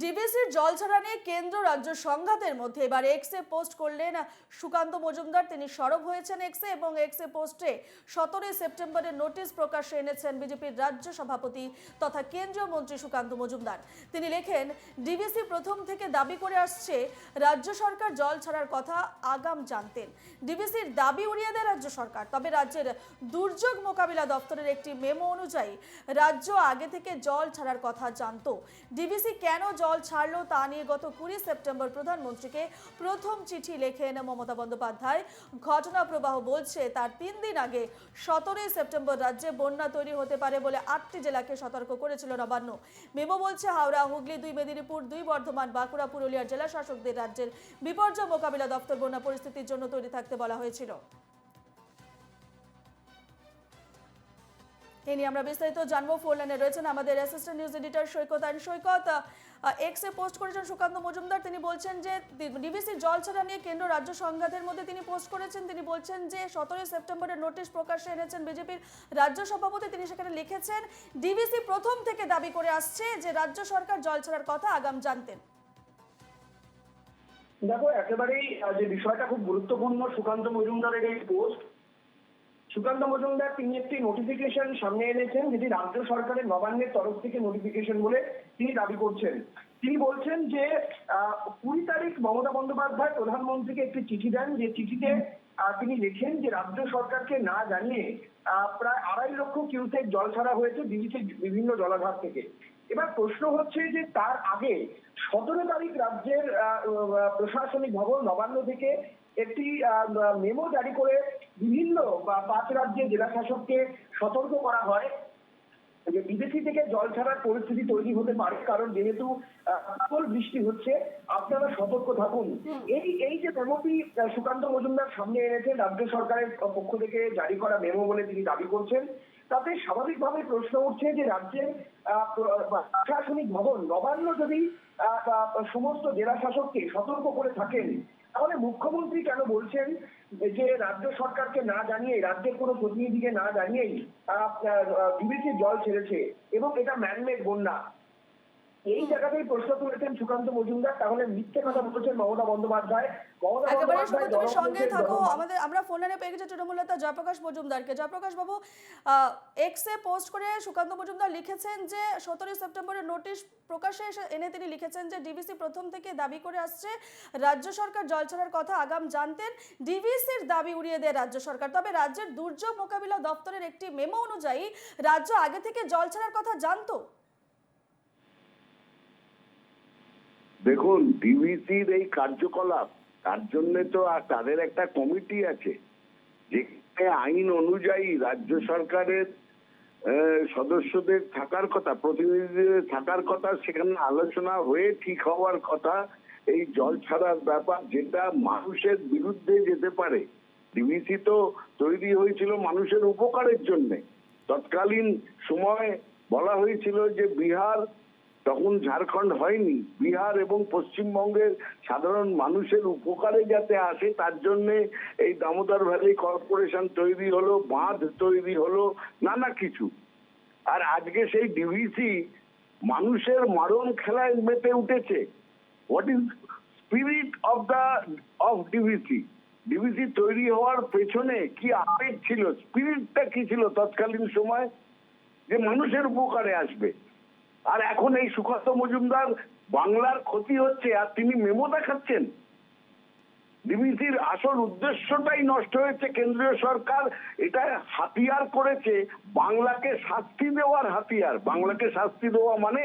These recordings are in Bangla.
ডিবিসির জল ছাড়া নিয়ে কেন্দ্র রাজ্য সংঘাতের মধ্যে এবার এক্সে পোস্ট করলেন সুকান্ত মজুমদার। তিনি সরব হয়েছেন এক্সে এবং এক্সে পোস্টে 17 সেপ্টেম্বরের নোটিশ প্রকাশ্যে এনেছেন বিজেপির রাজ্য সভাপতি তথা কেন্দ্রীয় মন্ত্রী সুকান্ত মজুমদার। তিনি লেখেন, ডিবিসি প্রথম থেকে দাবি করে আসছে রাজ্য সরকার জল ছাড়ার কথা আগাম জানতেন। ডিবিসির দাবি উড়িয়ে দেয় রাজ্য সরকার, তবে রাজ্যের দুর্যোগ মোকাবিলা দপ্তরের একটি মেমো অনুযায়ী রাজ্য আগে থেকে জল ছাড়ার কথা জানত। ডিবিসি কেন জল ছাড়লো তা নিয়ে গত 20 সেপ্টেম্বর প্রধানমন্ত্রীকে প্রথম চিঠি লেখেন মমতা বন্দ্যোপাধ্যায়। ঘটনা প্রবাহ বলছে তার 3 দিন আগে 17 সেপ্টেম্বর রাজ্যে বন্যা তৈরি হতে পারে বলে 8টি জেলাকে সতর্ক করেছিল নবান্ন। মেমো বলছে হাওড়া, হুগলি, 2 মেদিনীপুর, 2 বর্ধমান, বাঁকুড়া, পুরুলিয়ার জেলা শাসকদের রাজ্যের বিপর্যয় মোকাবিলা দপ্তর বন্যা পরিস্থিতির জন্য তৈরি থাকতে বলা হয়েছিল। এই নিয়ে আমরা বিস্তারিত জানবো। ফোন লাইনে রয়েছেন আমাদের অ্যাসিস্ট্যান্ট নিউজ এডিটর সৈকত। সৈকত, এক্সে পোস্ট করেছেন সুকান্ত মজুমদার। তিনি বলছেন যে ডিবিসি জল ছাড়া নিয়ে কেন্দ্র রাজ্য সংঘাতের মধ্যে তিনি পোস্ট করেছেন। তিনি বলছেন যে 17 সেপ্টেম্বরের নোটিশ প্রকাশ্যে এনেছেন বিজেপির রাজ্য সভাপতি। তিনি সেখানে লিখেছেন, ডিবিসি প্রথম থেকে দাবি করে আসছে যে রাজ্য সরকার জল ছাড়ার কথা আগাম জানতেন। দেখো, একেবারেই যে বিষয়টা খুব গুরুত্বপূর্ণ সুকান্ত মজুমদারের এই পোস্ট। সুকান্ত মজুমদার তিনি একটি নোটিফিকেশন সামনে এনেছেন, যেটি রাজ্য সরকারের নবান্নের তরফ থেকে নোটিফিকেশন বলে তিনি দাবি করছেন। তিনি বলছেন যে 20 তারিখ মমতা বন্দ্যোপাধ্যায় প্রধানমন্ত্রীকে একটি চিঠি দেন, যে চিঠিতে তিনি লেখেন যে রাজ্য সরকারকে না জানিয়ে প্রায় 2.5 লক্ষ কিউসেক জল ছাড়া হয়েছে ডিবিসির বিভিন্ন জলাধার থেকে। এবার প্রশ্ন হচ্ছে যে তার আগে 17 তারিখ রাজ্যের প্রশাসনিক ভবন নবান্ন থেকে একটি মেমো জারি করে বিভিন্ন 5 রাজ্যের জেলা শাসককে সতর্ক করা হয় যে বিদেশি থেকে জল ছাড়ার পরিস্থিতি তৈরি হতে পারে, কারণ যেহেতু প্রবল বৃষ্টি হচ্ছে, আপনারা সতর্ক থাকুন। এই যে মেমোটি সুকান্ত মজুমদার সামনে এনেছেন রাজ্য সরকারের পক্ষ থেকে জারি করা মেমো বলে তিনি দাবি করছেন, তাতে স্বাভাবিকভাবে প্রশ্ন উঠছে যে রাজ্যের প্রশাসনিক ভবন নবান্ন যদি সমস্ত জেলা শাসককে সতর্ক করে থাকেন, তাহলে মুখ্যমন্ত্রী কেন বলছেন যে রাজ্য সরকারকে না জানিয়ে, রাজ্যের কোনো প্রতিনিধিকে না জানিয়েই ডিবিসির জল ছেড়েছে এবং এটা ম্যানমেড বন্যা? এই জায়গাতেই প্রশ্ন তুলেছেন সুকান্ত মজুমদার। তাহলে মিথ্যে কথা বলেছেন মমতা বন্দ্যোপাধ্যায়। তুমি সঙ্গে থাকো, আমরা ফোন লাইনে পেয়ে গেছি তৃণমূল নেতা জয়প্রকাশ মজুমদারকে। জয়প্রকাশ বাবু, এক্সে পোস্ট করে সুকান্ত মজুমদার লিখেছেন যে 17 সেপ্টেম্বরের নোটিশ প্রকাশ্যে এনে তিনি লিখেছেন যে ডিবিসি প্রথম থেকে দাবি করে আসছে রাজ্য সরকার জল ছাড়ার কথা আগাম জানতেন। ডিবিসির দাবি উড়িয়ে দেয় রাজ্য সরকার, তবে রাজ্যের দুর্যোগ মোকাবিলা দপ্তরের একটি মেমো অনুযায়ী রাজ্য আগে থেকে জল ছাড়ার কথা জানতো। দেখুন, ডিবিসির এই কার্যকলাপ, তার জন্য তো তাদের একটা কমিটি আছে, যেখানে আইন অনুযায়ী রাজ্য সরকারের সদস্যদের থাকার কথা, প্রতিনিধিদের থাকার কথা, সেখানে আলোচনা হয়ে ঠিক হওয়ার কথা এই জল ছাড়ার ব্যাপার, যেটা মানুষের বিরুদ্ধে যেতে পারে। ডিবিসি তো তৈরি হয়েছিল মানুষের উপকারের জন্য। তৎকালীন সময় বলা হয়েছিল যে বিহার, তখন ঝাড়খণ্ড হয়নি, বিহার এবং পশ্চিমবঙ্গের সাধারণ মানুষের উপকারে যাতে আসে তার জন্য এই দামোদর ভ্যালি কর্পোরেশন তৈরি হলো, বাঁধ তৈরি হলো, নানা কিছু। আর আজকে সেই ডিবিসি মানুষের মারণ খেলায় মেতে উঠেছে। What is spirit of DBC? DBC তৈরি হওয়ার পেছনে কি আবেগ ছিল, স্পিরিটটা কি ছিল তৎকালীন সময়? যে মানুষের উপকারে আসবে। আর এখন এই সুকান্ত মজুমদার বাংলার ক্ষতি হচ্ছে আর তিনি মেমো দেখাচ্ছেন। ডিবিসির আসল উদ্দেশ্যটাই নষ্ট হয়েছে। কেন্দ্রীয় সরকার এটা হাতিয়ার করেছে বাংলাকে শাস্তি দেওয়ার হাতিয়ার। বাংলাকে শাস্তি দেওয়া মানে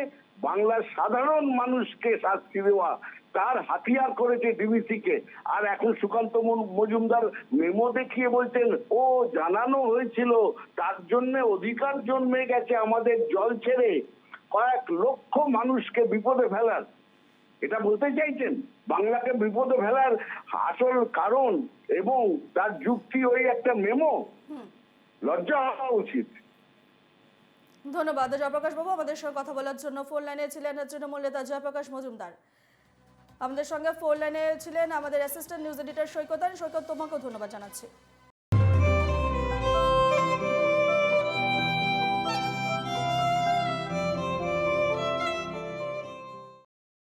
বাংলার সাধারণ মানুষকে শাস্তি দেওয়া, তার হাতিয়ার করেছে ডিবিসিকে। আর এখন সুকান্ত মজুমদার মেমো দেখিয়ে বলছেন ও জানানো হয়েছিল, তার জন্য অধিকার জন্মে গেছে আমাদের জল ছেড়ে কয়েক লক্ষ মানুষকে বিপদে ফেলার। এটা বলতে চাইছেন বাংলাকে বিপদে ফেলার আসল কারণ এবং তার যুক্তি ওই একটা মেমো? লজ্জা হওয়া উচিত। ধন্যবাদ জয়প্রকাশ বাবু আমাদের সঙ্গে কথা বলার জন্য। ফোন লাইনে ছিলেন তৃণমূল নেতা জয়প্রকাশ মজুমদার। আমাদের সঙ্গে ফোন লাইনে ছিলেন আমাদের অ্যাসিস্ট্যান্ট নিউজ এডিটর সৈকত। সৈকত, তোমাকেও ধন্যবাদ জানাচ্ছি।